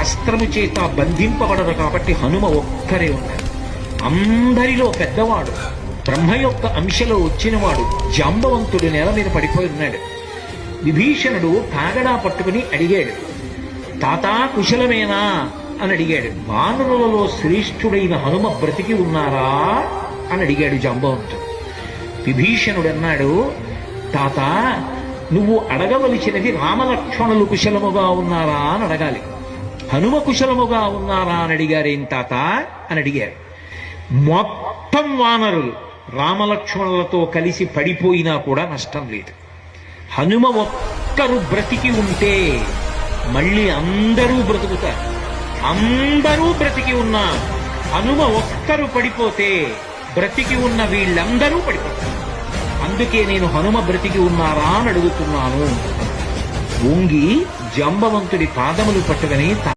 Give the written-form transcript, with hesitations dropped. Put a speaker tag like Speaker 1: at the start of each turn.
Speaker 1: శాస్త్రము చేత బంధింపబడరు కాబట్టి హనుమ ఒక్కరే ఉన్నారు. అందరిలో పెద్దవాడు, బ్రహ్మ యొక్క అంశలో వచ్చినవాడు జాంబవంతుడు నేల మీద పడిపోయి ఉన్నాడు. విభీషణుడు కాగడా పట్టుకుని అడిగాడు, తాతా కుశలమేనా అని అడిగాడు. వానరులలో శ్రేష్ఠుడైన హనుమ బ్రతికి ఉన్నారా అని అడిగాడు జాంబవంతుడు. విభీషణుడు అన్నాడు, తాత నువ్వు అడగవలసినది రామలక్ష్మణులు కుశలముగా ఉన్నారా అని అడగాలి. హనుమ కుశలముగా ఉన్నారా అని అడిగారేం తాత అని అడిగారు. మొత్తం వానరులు రామలక్ష్మణులతో కలిసి పడిపోయినా కూడా నష్టం లేదు. హనుమ ఒక్కరు బ్రతికి ఉంటే మళ్ళీ అందరూ బ్రతుకుతారు. అందరూ బ్రతికి ఉన్నా హనుమ ఒక్కరు పడిపోతే బ్రతికి ఉన్న వీళ్ళందరూ పడిపోతారు. అందుకే నేను హనుమ బ్రతికి ఉన్నారా అని అడుగుతున్నాను. వంగి జాంబవంతుడి పాదములు పట్టుకుని